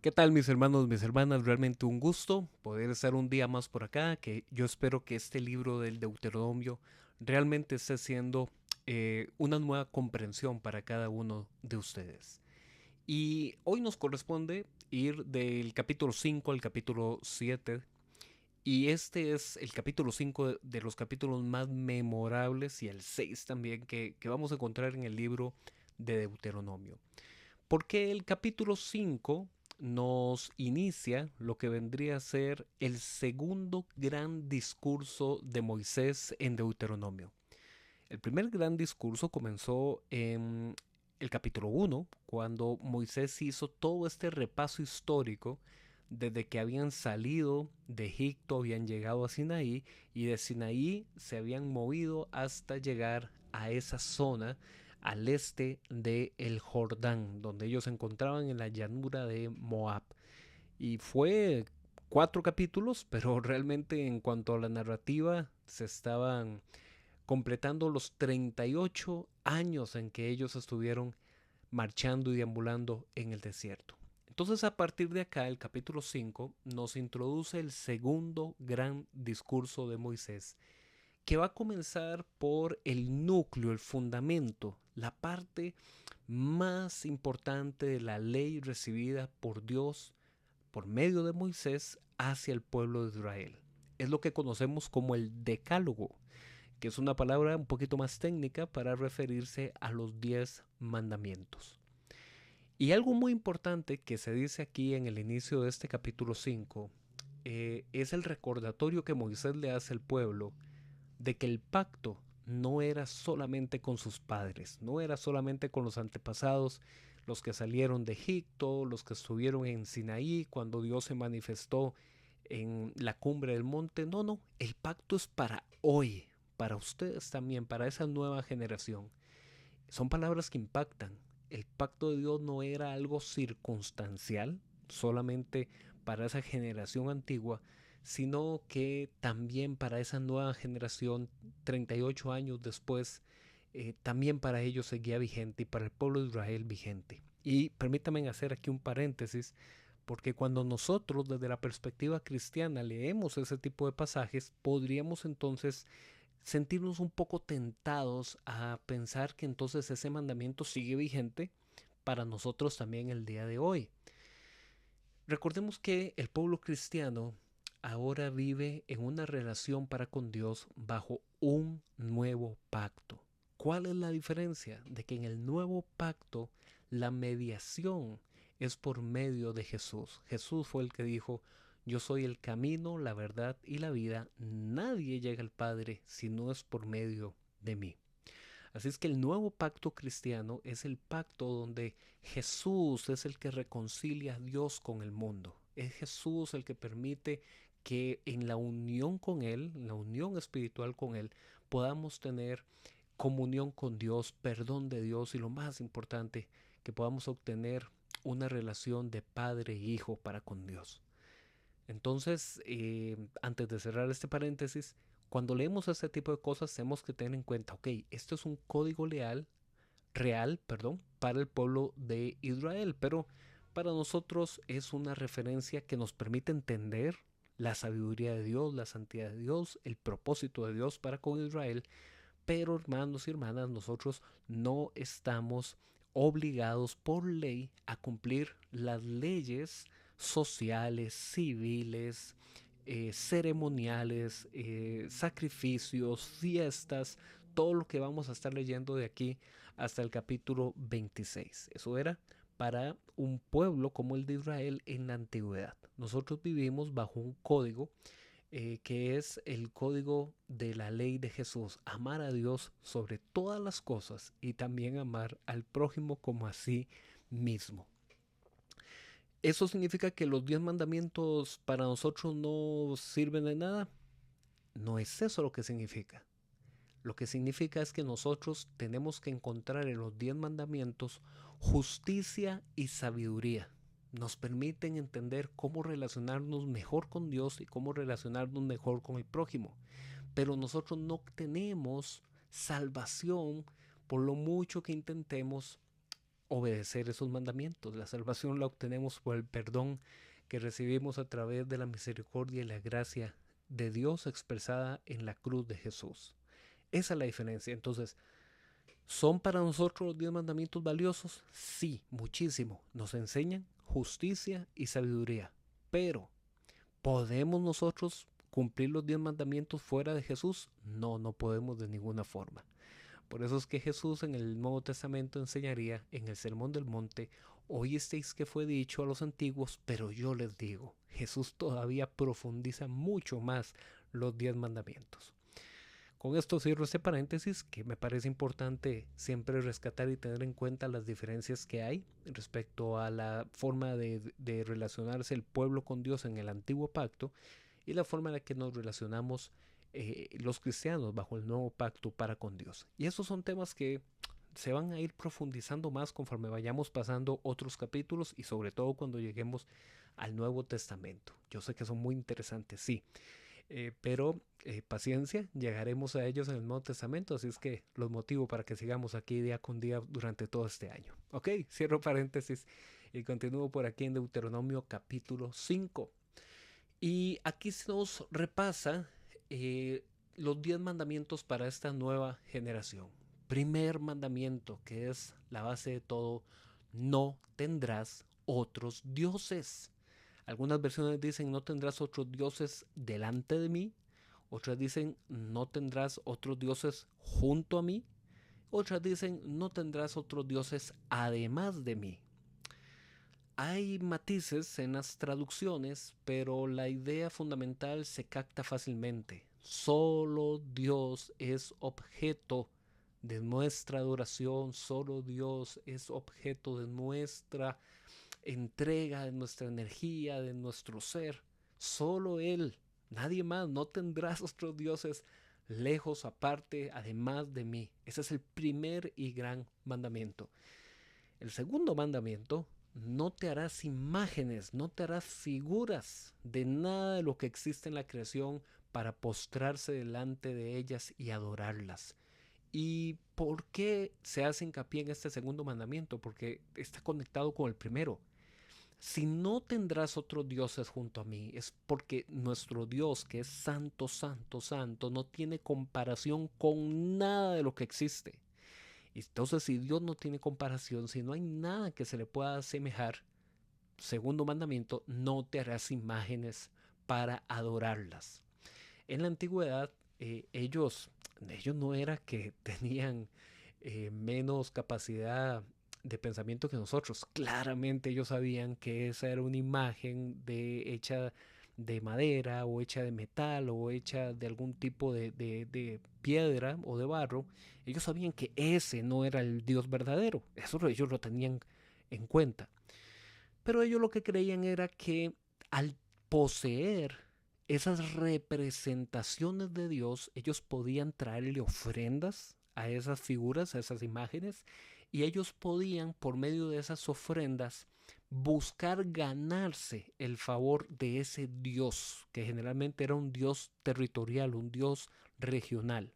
¿Qué tal mis hermanos, mis hermanas? Realmente un gusto poder estar un día más por acá, que yo espero que este libro del Deuteronomio realmente esté siendo una nueva comprensión para cada uno de ustedes. Y hoy nos corresponde ir del capítulo 5 al capítulo 7. Y este es el capítulo 5 de los capítulos más memorables y el 6 también que vamos a encontrar en el libro de Deuteronomio. Porque el capítulo 5 nos inicia lo que vendría a ser el segundo gran discurso de Moisés en Deuteronomio. El primer gran discurso comenzó en el capítulo 1, cuando Moisés hizo todo este repaso histórico desde que habían salido de Egipto, habían llegado a Sinaí y de Sinaí se habían movido hasta llegar a esa zona al este de el Jordán, donde ellos se encontraban en la llanura de Moab. Y fue 4 capítulos, pero realmente en cuanto a la narrativa se estaban completando los 38 años en que ellos estuvieron marchando y deambulando en el desierto. Entonces a partir de acá el capítulo 5 nos introduce el segundo gran discurso de Moisés, que va a comenzar por el núcleo, el fundamento, la parte más importante de la ley recibida por Dios por medio de Moisés hacia el pueblo de Israel. Es lo que conocemos como el decálogo, que es una palabra un poquito más técnica para referirse a los 10 mandamientos. Y algo muy importante que se dice aquí en el inicio de este capítulo 5 es el recordatorio que Moisés le hace al pueblo de que el pacto no era solamente con sus padres, no era solamente con los antepasados, los que salieron de Egipto, los que estuvieron en Sinaí cuando Dios se manifestó en la cumbre del monte. No, no, el pacto es para hoy, para ustedes también, para esa nueva generación. Son palabras que impactan. El pacto de Dios no era algo circunstancial, solamente para esa generación antigua, sino que también para esa nueva generación, 38 años después, también para ellos seguía vigente y para el pueblo de Israel vigente. Y permítanme hacer aquí un paréntesis, porque cuando nosotros desde la perspectiva cristiana leemos ese tipo de pasajes, podríamos entonces sentirnos un poco tentados a pensar que entonces ese mandamiento sigue vigente para nosotros también el día de hoy. Recordemos que el pueblo cristiano ahora vive en una relación para con Dios bajo un nuevo pacto. ¿Cuál es la diferencia? De que en el nuevo pacto la mediación es por medio de Jesús. Jesús fue el que dijo, yo soy el camino, la verdad y la vida. Nadie llega al Padre si no es por medio de mí. Así es que el nuevo pacto cristiano es el pacto donde Jesús es el que reconcilia a Dios con el mundo. Es Jesús el que permite que en la unión con Él, en la unión espiritual con Él, podamos tener comunión con Dios, perdón de Dios y lo más importante, que podamos obtener una relación de padre e hijo para con Dios. Entonces, antes de cerrar este paréntesis, cuando leemos este tipo de cosas tenemos que tener en cuenta, ok, esto es un código real, perdón, para el pueblo de Israel, pero para nosotros es una referencia que nos permite entender la sabiduría de Dios, la santidad de Dios, el propósito de Dios para con Israel, pero hermanos y hermanas, nosotros no estamos obligados por ley a cumplir las leyes sociales, civiles, ceremoniales, sacrificios, fiestas, todo lo que vamos a estar leyendo de aquí hasta el capítulo 26. Eso era para un pueblo como el de Israel en la antigüedad. Nosotros vivimos bajo un código que es el código de la ley de Jesús, amar a Dios sobre todas las cosas y también amar al prójimo como a sí mismo. ¿Eso significa que los 10 mandamientos para nosotros no sirven de nada? No es eso lo que significa. Lo que significa es que nosotros tenemos que encontrar en los 10 mandamientos justicia y sabiduría. Nos permiten entender cómo relacionarnos mejor con Dios y cómo relacionarnos mejor con el prójimo. Pero nosotros no tenemos salvación por lo mucho que intentemos obedecer esos mandamientos. La salvación la obtenemos por el perdón que recibimos a través de la misericordia y la gracia de Dios expresada en la cruz de Jesús. Esa es la diferencia. Entonces, ¿son para nosotros los 10 mandamientos valiosos? Sí, muchísimo. Nos enseñan justicia y sabiduría. Pero, ¿podemos nosotros cumplir los 10 mandamientos fuera de Jesús? No, no podemos de ninguna forma. Por eso es que Jesús en el Nuevo Testamento enseñaría en el Sermón del Monte: oísteis que fue dicho a los antiguos, pero yo les digo. Jesús todavía profundiza mucho más los 10 mandamientos. Con esto cierro este paréntesis, que me parece importante siempre rescatar y tener en cuenta las diferencias que hay respecto a la forma de relacionarse el pueblo con Dios en el antiguo pacto y la forma en la que nos relacionamos los cristianos bajo el nuevo pacto para con Dios. Y esos son temas que se van a ir profundizando más conforme vayamos pasando otros capítulos y sobre todo cuando lleguemos al Nuevo Testamento. Yo sé que son muy interesantes, sí, pero paciencia, llegaremos a ellos en el Nuevo Testamento, así es que los motivo para que sigamos aquí día con día durante todo este año. Ok, cierro paréntesis y continúo por aquí en Deuteronomio capítulo 5. Y aquí se nos repasa los 10 mandamientos para esta nueva generación. Primer mandamiento, que es la base de todo: no tendrás otros dioses. Algunas versiones dicen: no tendrás otros dioses delante de mí. Otras dicen: no tendrás otros dioses junto a mí. Otras dicen: no tendrás otros dioses además de mí. Hay matices en las traducciones, pero la idea fundamental se capta fácilmente. Solo Dios es objeto de nuestra adoración, solo Dios es objeto de nuestra entrega, de nuestra energía, de nuestro ser. Solo Él, nadie más. No tendrás otros dioses lejos, aparte, además de mí. Ese es el primer y gran mandamiento. El segundo mandamiento: no te harás imágenes, no te harás figuras de nada de lo que existe en la creación para postrarse delante de ellas y adorarlas. ¿Y por qué se hace hincapié en este segundo mandamiento? Porque está conectado con el primero. Si no tendrás otros dioses junto a mí, es porque nuestro Dios, que es santo, santo, santo, no tiene comparación con nada de lo que existe. Entonces, si Dios no tiene comparación, si no hay nada que se le pueda asemejar, segundo mandamiento: no te harás imágenes para adorarlas. En la antigüedad, ellos no era que tenían menos capacidad de pensamiento que nosotros. Claramente ellos sabían que esa era una imagen hecha de madera o hecha de metal o hecha de algún tipo de piedra o de barro. Ellos sabían que ese no era el Dios verdadero. Eso ellos lo tenían en cuenta. Pero ellos lo que creían era que al poseer esas representaciones de Dios, ellos podían traerle ofrendas a esas figuras, a esas imágenes, y ellos podían, por medio de esas ofrendas, buscar ganarse el favor de ese Dios, que generalmente era un Dios territorial, un Dios regional.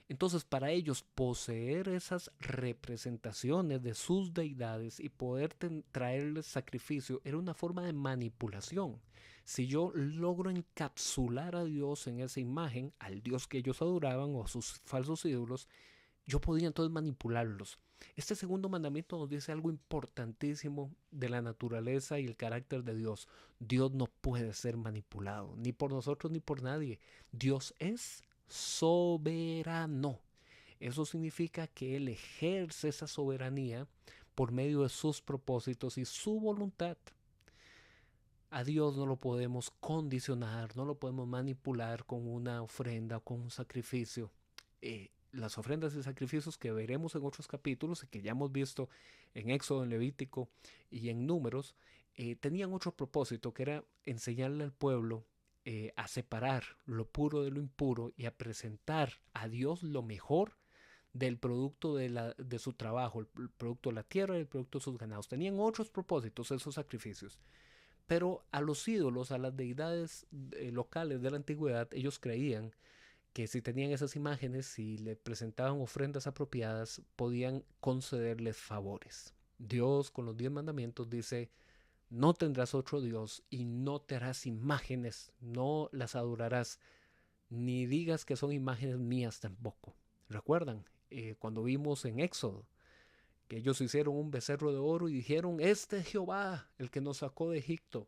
Entonces, para ellos, poseer esas representaciones de sus deidades y poder traerles sacrificio era una forma de manipulación. Si yo logro encapsular a Dios en esa imagen, al Dios que ellos adoraban o a sus falsos ídolos, yo podía entonces manipularlos. Este segundo mandamiento nos dice algo importantísimo de la naturaleza y el carácter de Dios. Dios no puede ser manipulado, ni por nosotros ni por nadie. Dios es soberano. Eso significa que Él ejerce esa soberanía por medio de sus propósitos y su voluntad. A Dios no lo podemos condicionar, no lo podemos manipular con una ofrenda o con un sacrificio. Las ofrendas y sacrificios que veremos en otros capítulos y que ya hemos visto en Éxodo, en Levítico y en Números, tenían otro propósito, que era enseñarle al pueblo a separar lo puro de lo impuro y a presentar a Dios lo mejor del producto de su trabajo, el producto de la tierra y el producto de sus ganados. Tenían otros propósitos esos sacrificios. Pero a los ídolos, a las deidades locales de la antigüedad, ellos creían que si tenían esas imágenes, si le presentaban ofrendas apropiadas, podían concederles favores. Dios con los 10 mandamientos dice, no tendrás otro Dios y no te harás imágenes, no las adorarás, ni digas que son imágenes mías tampoco. ¿Recuerdan? Cuando vimos en Éxodo, que ellos hicieron un becerro de oro y dijeron, este es Jehová, el que nos sacó de Egipto.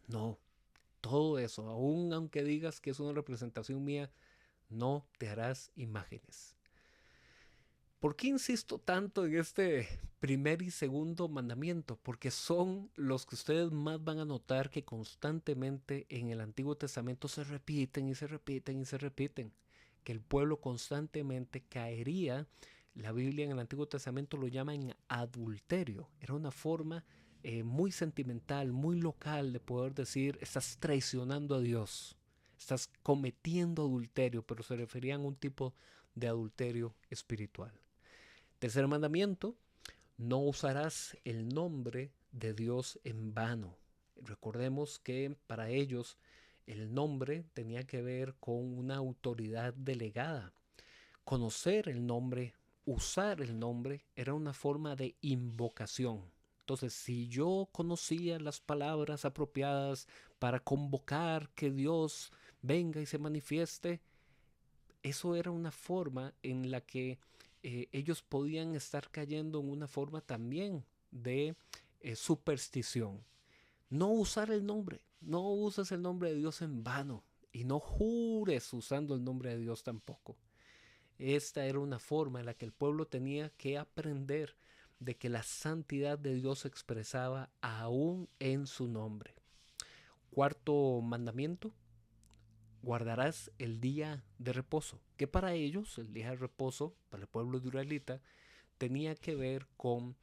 No, todo eso, aun aunque digas que es una representación mía, no te harás imágenes. ¿Por qué insisto tanto en este primer y segundo mandamiento? Porque son los que ustedes más van a notar que constantemente en el Antiguo Testamento se repiten y se repiten y se repiten. Que el pueblo constantemente caería. La Biblia en el Antiguo Testamento lo llama en adulterio. Era una forma muy sentimental, muy local de poder decir, estás traicionando a Dios, estás cometiendo adulterio, pero se referían a un tipo de adulterio espiritual. Tercer mandamiento, no usarás el nombre de Dios en vano. Recordemos que para ellos el nombre tenía que ver con una autoridad delegada. Conocer el nombre, usar el nombre, era una forma de invocación. Entonces, si yo conocía las palabras apropiadas para convocar que Dios venga y se manifieste, eso era una forma en la que ellos podían estar cayendo en una forma también de superstición. No usar el nombre, no uses el nombre de Dios en vano y no jures usando el nombre de Dios tampoco. Esta era una forma en la que el pueblo tenía que aprender de que la santidad de Dios se expresaba aún en su nombre. Cuarto mandamiento, guardarás el día de reposo, que para ellos el día de reposo, para el pueblo israelita, tenía que ver con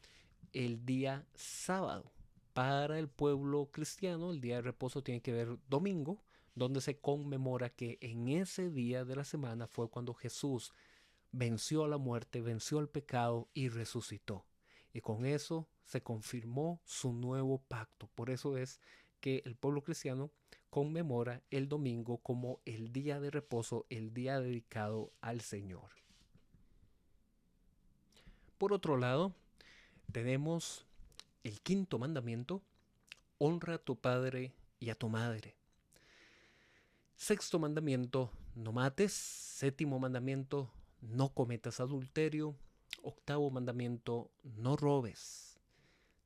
el día sábado. Para el pueblo cristiano, el día de reposo tiene que ver domingo, donde se conmemora que en ese día de la semana fue cuando Jesús venció a la muerte, venció el pecado y resucitó. Y con eso se confirmó su nuevo pacto. Por eso es que el pueblo cristiano conmemora el domingo como el día de reposo, el día dedicado al Señor. Por otro lado, tenemos el quinto mandamiento, honra a tu padre y a tu madre. Sexto mandamiento, no mates. Séptimo mandamiento, no cometas adulterio. Octavo mandamiento, no robes.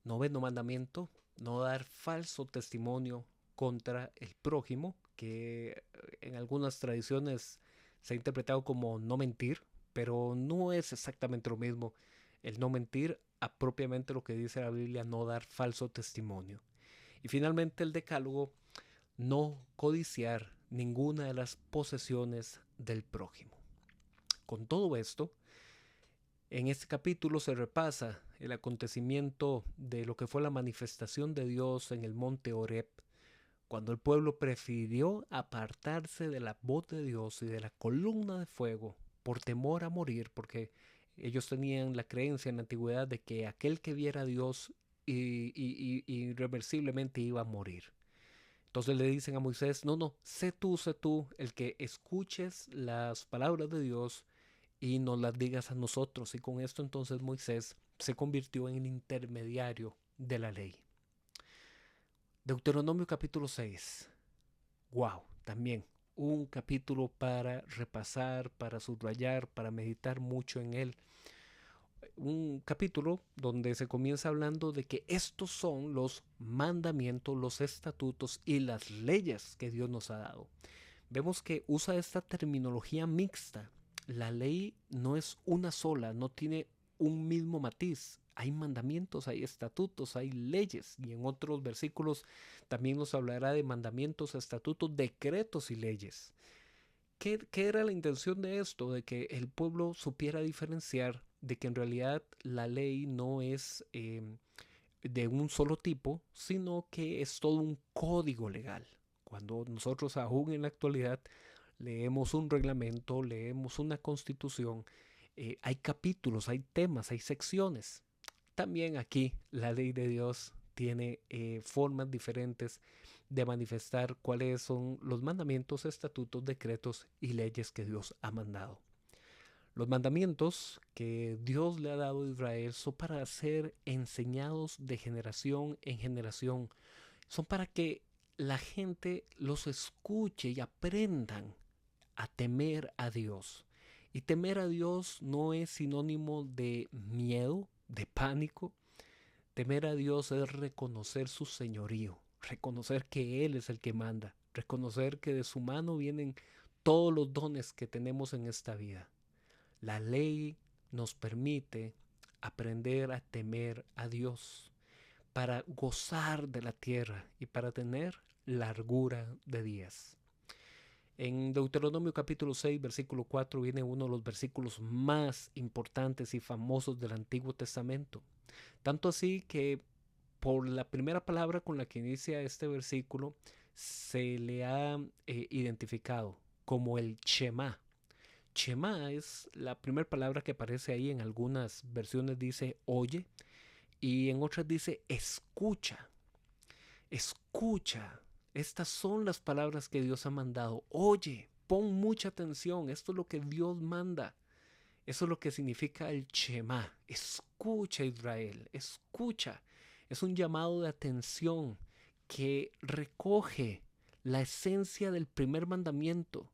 Noveno mandamiento, no dar falso testimonio contra el prójimo, que en algunas tradiciones se ha interpretado como no mentir, pero no es exactamente lo mismo el no mentir a propiamente lo que dice la Biblia, no dar falso testimonio. Y finalmente el decálogo, no codiciar ninguna de las posesiones del prójimo. Con todo esto, en este capítulo se repasa el acontecimiento de lo que fue la manifestación de Dios en el monte Horeb, cuando el pueblo prefirió apartarse de la voz de Dios y de la columna de fuego por temor a morir, porque ellos tenían la creencia en la antigüedad de que aquel que viera a Dios irreversiblemente iba a morir. Entonces le dicen a Moisés, no, sé tú el que escuches las palabras de Dios y nos las digas a nosotros. Y con esto entonces Moisés se convirtió en el intermediario de la ley. Deuteronomio capítulo 6. Wow, también un capítulo para repasar, para subrayar, para meditar mucho en él. Un capítulo donde se comienza hablando de que estos son los mandamientos, los estatutos y las leyes que Dios nos ha dado. Vemos que usa esta terminología mixta. La ley no es una sola, no tiene un mismo matiz. Hay mandamientos, hay estatutos, hay leyes. Y en otros versículos también nos hablará de mandamientos, estatutos, decretos y leyes. ¿Qué era la intención de esto? De que el pueblo supiera diferenciar de que en realidad la ley no es de un solo tipo, sino que es todo un código legal. Cuando nosotros aún en la actualidad leemos un reglamento, leemos una constitución, hay capítulos, hay temas, hay secciones. También aquí la ley de Dios tiene formas diferentes de manifestar cuáles son los mandamientos, estatutos, decretos y leyes que Dios ha mandado. Los mandamientos que Dios le ha dado a Israel son para ser enseñados de generación en generación. Son para que la gente los escuche y aprendan a temer a Dios. Y temer a Dios no es sinónimo de miedo, de pánico. Temer a Dios es reconocer su señorío, reconocer que Él es el que manda, reconocer que de su mano vienen todos los dones que tenemos en esta vida. La ley nos permite aprender a temer a Dios para gozar de la tierra y para tener largura de días. En Deuteronomio capítulo 6, versículo 4 viene uno de los versículos más importantes y famosos del Antiguo Testamento. Tanto así que por la primera palabra con la que inicia este versículo se le ha identificado como el Shema. Shema es la primera palabra que aparece ahí. En algunas versiones dice oye y en otras dice escucha. Escucha. Estas son las palabras que Dios ha mandado. Oye, pon mucha atención. Esto es lo que Dios manda. Eso es lo que significa el Shema. Escucha, Israel, escucha. Es un llamado de atención que recoge la esencia del primer mandamiento.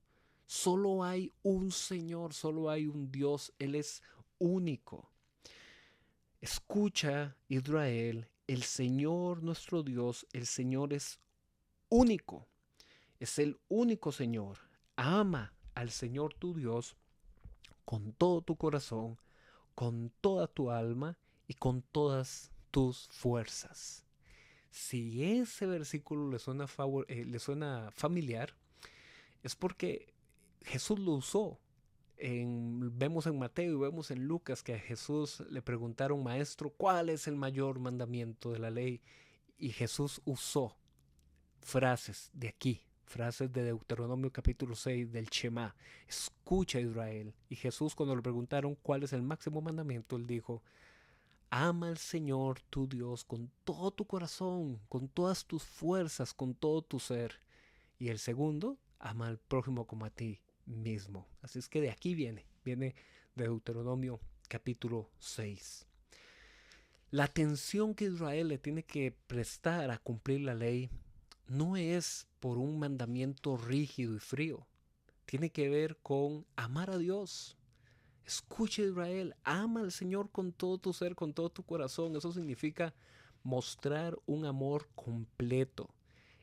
Solo hay un Señor, solo hay un Dios. Él es único. Escucha, Israel, el Señor nuestro Dios, el Señor es único. Es el único Señor. Ama al Señor tu Dios con todo tu corazón, con toda tu alma y con todas tus fuerzas. Si ese versículo le suena familiar, es porque Jesús lo usó. Vemos en Mateo y vemos en Lucas que a Jesús le preguntaron, maestro, ¿cuál es el mayor mandamiento de la ley? Y Jesús usó frases de aquí, frases de Deuteronomio capítulo 6 del Shema. Escucha, Israel. Y Jesús, cuando le preguntaron cuál es el máximo mandamiento, él dijo, ama al Señor tu Dios con todo tu corazón, con todas tus fuerzas, con todo tu ser. Y el segundo, ama al prójimo como a ti mismo. Así es que de aquí viene de Deuteronomio capítulo 6. La atención que Israel le tiene que prestar a cumplir la ley no es por un mandamiento rígido y frío. Tiene que ver con amar a Dios. Escucha, Israel, ama al Señor con todo tu ser, con todo tu corazón. Eso significa mostrar un amor completo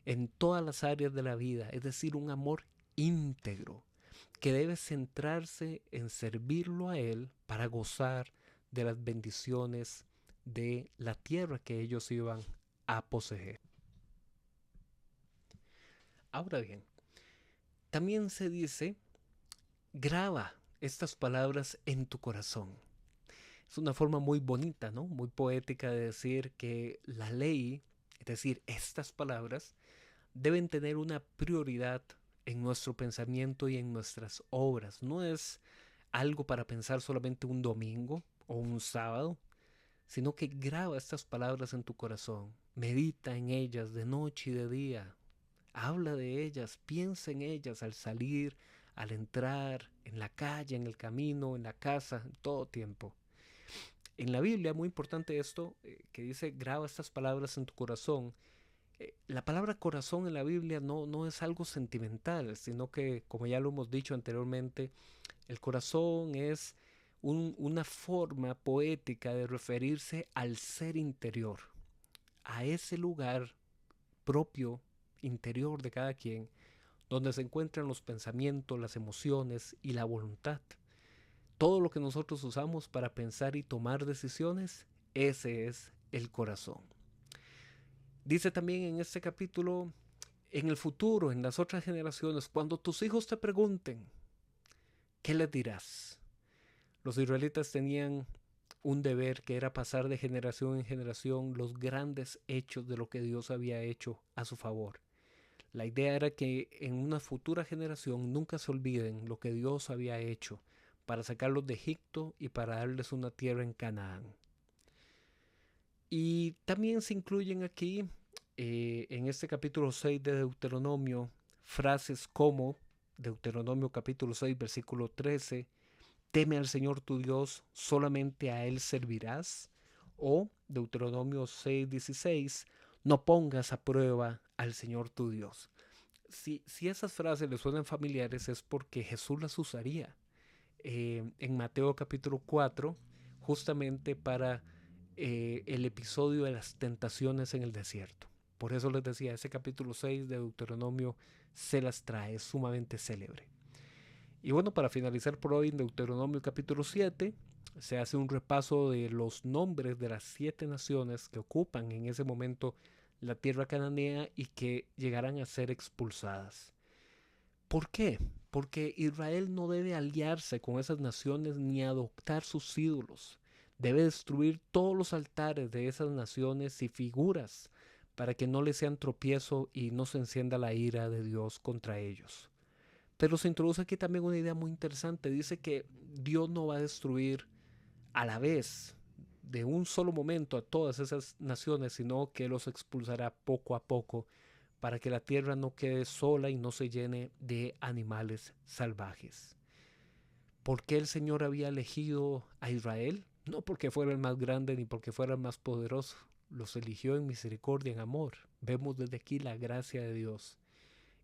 en todas las áreas de la vida, es decir, un amor íntegro que debe centrarse en servirlo a Él para gozar de las bendiciones de la tierra que ellos iban a poseer. Ahora bien, también se dice, graba estas palabras en tu corazón. Es una forma muy bonita, ¿no? Muy poética de decir que la ley, es decir, estas palabras, deben tener una prioridad en nuestro pensamiento y en nuestras obras. No es algo para pensar solamente un domingo o un sábado, sino que graba estas palabras en tu corazón. Medita en ellas de noche y de día. Habla de ellas, piensa en ellas al salir, al entrar, en la calle, en el camino, en la casa, en todo tiempo. En la Biblia, muy importante esto, que dice, graba estas palabras en tu corazón. La palabra corazón en la Biblia no es algo sentimental, sino que, como ya lo hemos dicho anteriormente, el corazón es una forma poética de referirse al ser interior, a ese lugar propio, interior de cada quien, donde se encuentran los pensamientos, las emociones y la voluntad. Todo lo que nosotros usamos para pensar y tomar decisiones, ese es el corazón. Dice también en este capítulo, en el futuro, en las otras generaciones, cuando tus hijos te pregunten, ¿qué les dirás? Los israelitas tenían un deber que era pasar de generación en generación los grandes hechos de lo que Dios había hecho a su favor. La idea era que en una futura generación nunca se olviden lo que Dios había hecho para sacarlos de Egipto y para darles una tierra en Canaán. Y también se incluyen aquí, en este capítulo 6 de Deuteronomio, frases como Deuteronomio capítulo 6, versículo 13, teme al Señor tu Dios, solamente a Él servirás. O Deuteronomio 6:16, no pongas a prueba al Señor tu Dios. Si esas frases le suenan familiares es porque Jesús las usaría en Mateo capítulo 4, justamente para el episodio de las tentaciones en el desierto. Por eso les decía, ese capítulo 6 de Deuteronomio se las trae, es sumamente célebre. Y bueno, para finalizar por hoy en Deuteronomio capítulo 7, se hace un repaso de los nombres de las 7 naciones que ocupan en ese momento la tierra cananea y que llegarán a ser expulsadas. ¿Por qué? Porque Israel no debe aliarse con esas naciones ni adoptar sus ídolos. Debe destruir todos los altares de esas naciones y figuras para que no les sean tropiezo y no se encienda la ira de Dios contra ellos. Pero se introduce aquí también una idea muy interesante. Dice que Dios no va a destruir a la vez, de un solo momento, a todas esas naciones, sino que los expulsará poco a poco para que la tierra no quede sola y no se llene de animales salvajes. ¿Por qué el Señor había elegido a Israel? No porque fuera el más grande ni porque fuera el más poderoso. Los eligió en misericordia, en amor. Vemos desde aquí la gracia de Dios.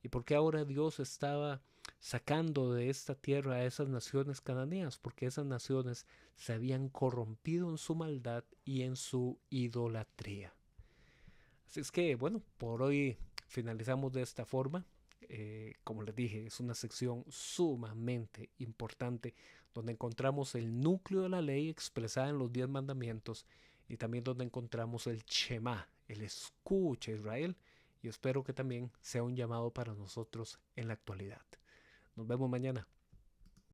¿Y por qué ahora Dios estaba sacando de esta tierra a esas naciones cananeas? Porque esas naciones se habían corrompido en su maldad y en su idolatría. Así es que, bueno, por hoy finalizamos de esta forma. Como les dije, es una sección sumamente importante donde encontramos el núcleo de la ley expresada en los 10 mandamientos y también donde encontramos el Shema, el escucha Israel, y espero que también sea un llamado para nosotros en la actualidad. Nos vemos mañana.